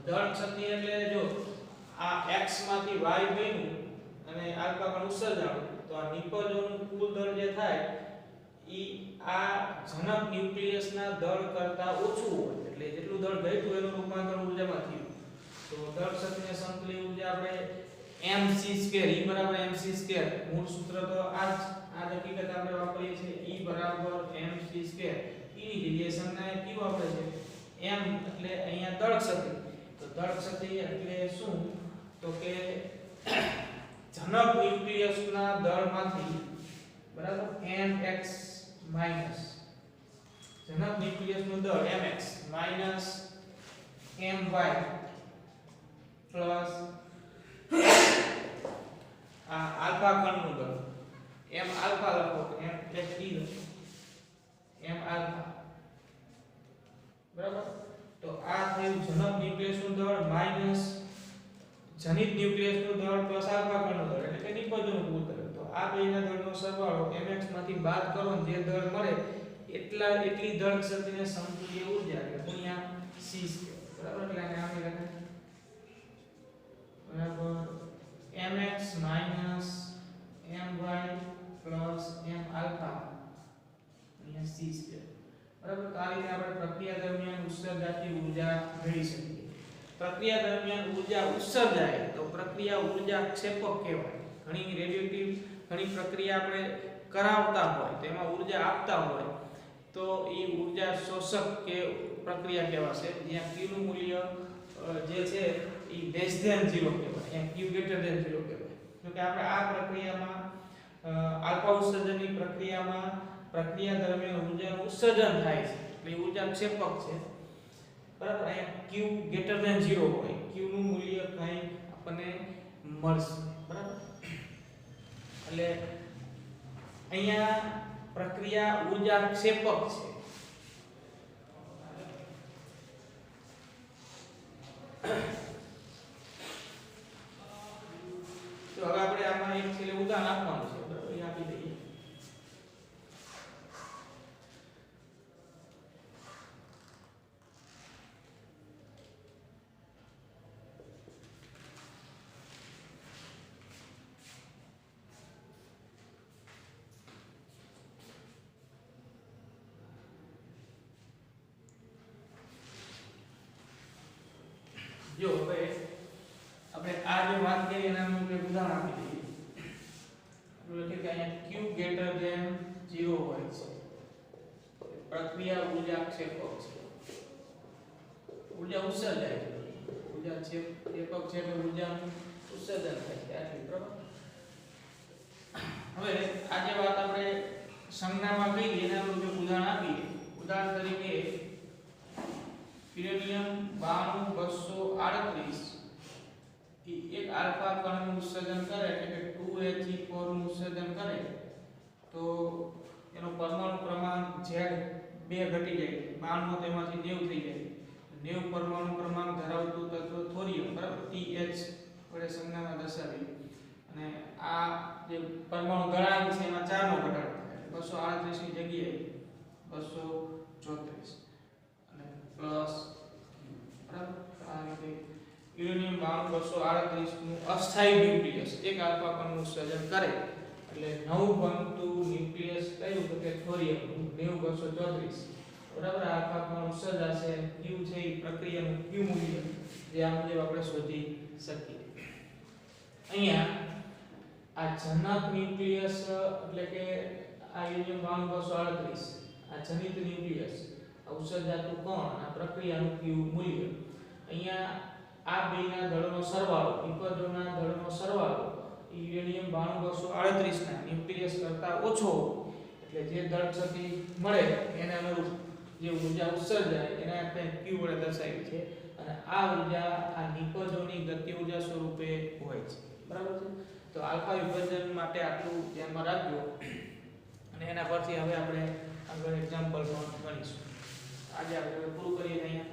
દળ ક્ષતિ એટલે જો આ x માંથી y બન્યું અને આલ્ફા કણ ઉત્સર્જાણું તો આ નિપજોનું કુલ દળ જે થાય ઈ આ જનક ન્યુક્લિયસના દળ કરતા ઓછું હોય. એટલે જેટલું દળ ઘટ્યું એનું રૂપાંતર ઊર્જામાં થયું. તો દળ ક્ષતિને સમતુલ્ય ઊર્જા આપણે mc2 E બરાબર mc2. મૂળ સૂત્ર તો આ હકીકત આપણે વાપરીએ છીએ E બરાબર mc2. E ની જગ્યાએ સંજ્ઞા q વાપરે છે. m એટલે અહીંયા દળ ક્ષતિ. તો દળ ક્ષતિ એટલે શું? તો કે જનક ન્યુક્લિયસના દળમાંથી બરાબર mx માઈનસ જનક ન્યુક્લિયસનું દળ mx માઈનસ my પ્લસ આ આલ્ફા કણનું દળ m આલ્ફા લખો m પ્લસ t લખો m આલ્ફા. બરાબર, તો આ થયું જનક ન્યુક્લિયસનું દળ માઈનસ જનિત જનિત ન્યુક્લિયસનું દળ પ્લસ આલ્ફા કણનું દળ એટલે કે નિપજોનું કુલ દળ. તો આ બેના દળનો સરવાળો mx માંથી બાદ કરો ને જે દળ મળે એટલી દળ શક્તિને સમતુલ્ય ઊર્જા એટલે ગુણ્યા c². બરાબર એટલે આને આમ લખાય બરાબર mx - my m આલ્ફા ગુણ્યા c². બરાબર તો આ રીતે આપણે પ્રક્રિયા દરમિયાન ઉત્સર્જાતી ઊર્જા મેળવી શકીએ. પ્રક્રિયા દરમિયાન ઊર્જા ઉત્સર્જાય તો પ્રક્રિયા ઊર્જા ક્ષેપક કહેવાય. ઘણી રેડિયેટિવ ઘણી પ્રક્રિયા આપણે કરાવતા હોય તેમાં ઊર્જા આપતા હોય તો એ ઊર્જા શોષક કે પ્રક્રિયા કહેવાશે. જ્યાં q નું મૂલ્ય જે છે એ લેસ ધેન 0 કહેવાય, q ગ્રેટર ધેન 0 કહેવાય. જો કે આપણે આ પ્રક્રિયામાં આલ્ફા ઉત્સર્જનની પ્રક્રિયામાં પ્રક્રિયા દરમિયાન ઊર્જાનું ઉત્સર્જન થાય છે એટલે ઊર્જા ક્ષેપક છે. બરાબર અહીંયા q ગ્રેટર ધેન 0 હોય, q નું મૂલ્ય કઈ આપણને મળશે. બરાબર એટલે અહીંયા પ્રક્રિયા ઊર્જા ક્ષેપક છે. તો હવે આપણે આમાં એક છેલ્લે ઉદાહરણ આપવાનું છે. બરાબર એ આપી દઈએ. જો હવે આપણે આ જે વાત કરી એના માટે ઉદાહરણ આપી દઈએ. આપણે લખીએ કે અહીંયા q ગ્રેટર ધેન 0 હોય છે પ્રક્રિયા ઊર્જા ક્ષેપક છે. ઊર્જા ઉત્સર્જાય છે, ઊર્જા ક્ષેપક છે એટલે ઊર્જાનું ઉત્સર્જન થાય છે આટલી. બરાબર હવે આ જે વાત આપણે સંજ્ઞામાં કહી એના રૂપે ઉદાહરણ આપીએ. ઉદાહરણ તરીકે યુરેનિયમ 92238 એક આલ્ફા કણનું ઉત્સર્જન કરે એટલે કે 2He4 નું ઉત્સર્જન કરે તો એનો પરમાણુ ક્રમાંક Z2 ઘટી જાય, 92 તેમાંથી 90 થઈ જાય. 90 પરમાણુ ક્રમાંક ધરાવતું તત્વ થોરિયમ બરાબર TH વડે સંજ્ઞામાં દર્શાવી અને આ જે પરમાણુ ગળાંક છે એમાં 4 નો ઘટાડો થાય 238 ની જગ્યાએ 234 અને પ્લસ. બરાબર આ રીતે યુરેનિયમ 92238 નું અસ્થાયી ન્યુક્લિયસ એક આલ્ફા કણનું ઉત્સર્જન કરે એટલે નવું બનતું ન્યુક્લિયસ કયું તો કે થોરિયમ 90234. બરાબર આલ્ફા કણ ઉત્સર્જાશે q છે એ પ્રક્રિયાનું q મૂલ્ય જે આ મુજબ આપણે શોધી શકીએ. અહીંયા આ જનક ન્યુક્લિયસ એટલે કે આ યુરેનિયમ 92238 આ જનિત ન્યુક્લિયસ ઉત્સર્જાતું કણ આ પ્રક્રિયાનું q મૂલ્ય. અહીંયા આ બેના દળનો સરવાળો નિપજોના દળનો સરવાળો યુરેનિયમ 92238 ના ન્યુક્લિયસ કરતા ઓછો એટલે જે દળ શક્તિ મળે એને અનુરૂપ જે ઊર્જા ઉત્સર્જાય એને આપણે q વડે દર્શાવી છે અને આ ઊર્જા આ નિપજોની ગતિ ઊર્જા સ્વરૂપે હોય છે. બરાબર છે. તો આલ્ફા વિભાજન માટે આટલું ધ્યાનમાં રાખજો અને એના પરથી હવે આપણે આગળ એક્ઝામ્પલ પણ ગણીશું. આજે આપણે પૂરું કરીએ અહીંયા.